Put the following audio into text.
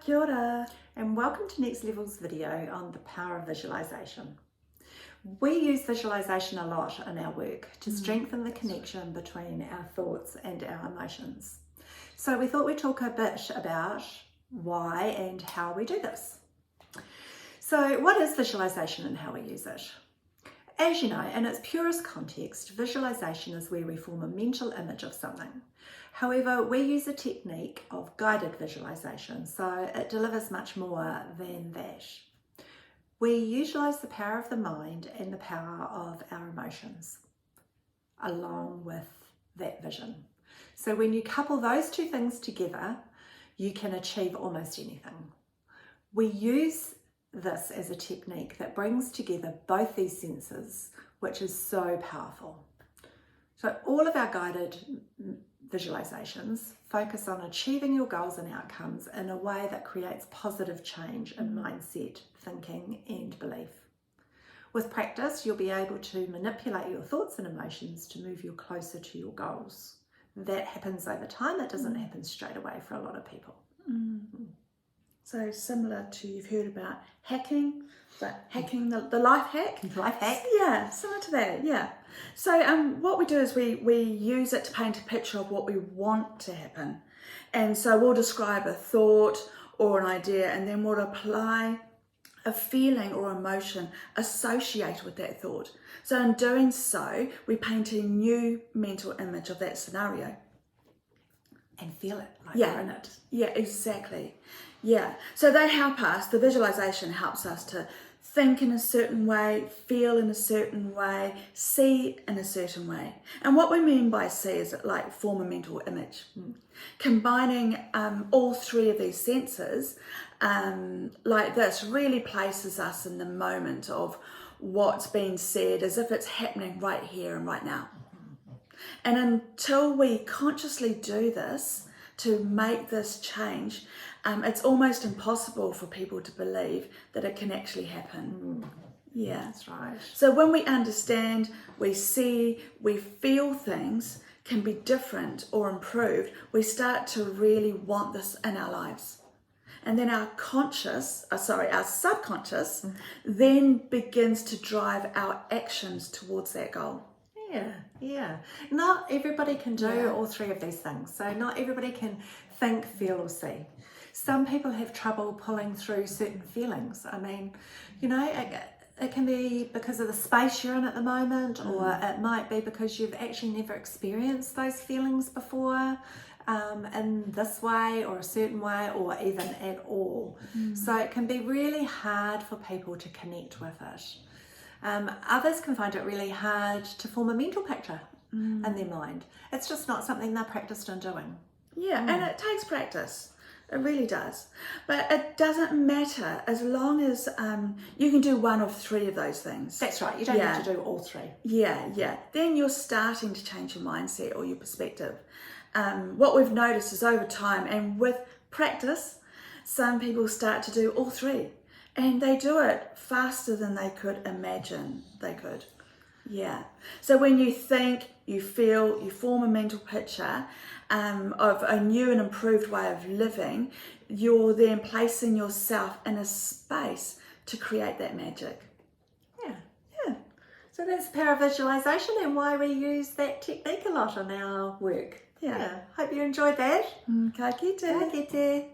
Kia ora. And welcome to Next Level's video on the power of visualization. We use visualization a lot in our work to strengthen the connection between our thoughts and our emotions. So we thought we'd talk a bit about why and how we do this. So what is visualization and how we use it? As you know, in its purest context, visualization is where we form a mental image of something. However, we use a technique of guided visualization, so it delivers much more than that. We utilise the power of the mind and the power of our emotions, along with that vision. So when you couple those two things together, you can achieve almost anything. We use this as a technique that brings together both these senses, which is so powerful. So all of our guided visualizations focus on achieving your goals and outcomes in a way that creates positive change in mindset, thinking and belief. With practice, you'll be able to manipulate your thoughts and emotions to move you closer to your goals. That happens over time. It doesn't happen straight away for a lot of people. So similar to, you've heard about hacking, but hacking the life hack? Life hack? Yeah, similar to that, yeah. So what we do is we use it to paint a picture of what we want to happen. And so we'll describe a thought or an idea, and then we'll apply a feeling or emotion associated with that thought. So in doing so, we paint a new mental image of that scenario. And feel it like you're in it. Yeah, exactly. Yeah, so they help us, the visualization helps us to think in a certain way, feel in a certain way, see in a certain way. And what we mean by see is like form a mental image. Combining all three of these senses like this really places us in the moment of what's being said as if it's happening right here and right now. And until we consciously do this, to make this change, it's almost impossible for people to believe that it can actually happen. Yeah, that's right. So when we understand, we see, we feel things can be different or improved, we start to really want this in our lives. And then our subconscious then begins to drive our actions towards that goal. Yeah. Not everybody can do all three of these things. So not everybody can think, feel or see. Some people have trouble pulling through certain feelings. I mean, you know, it can be because of the space you're in at the moment, or it might be because you've actually never experienced those feelings before in this way or a certain way, or even at all. So it can be really hard for people to connect with it. Others can find it really hard to form a mental picture in their mind. It's just not something they're practiced on doing. Yeah, and it takes practice. It really does. But it doesn't matter as long as you can do one of three of those things. That's right. You don't have to do all three. Yeah. Then you're starting to change your mindset or your perspective. What we've noticed is over time and with practice, some people start to do all three. And they do it faster than they could imagine they could. Yeah. So when you think, you feel, you form a mental picture of a new and improved way of living, you're then placing yourself in a space to create that magic. Yeah. So that's the power of visualization and why we use that technique a lot in our work. Yeah. Hope you enjoyed that. Ka kite. Ka kite.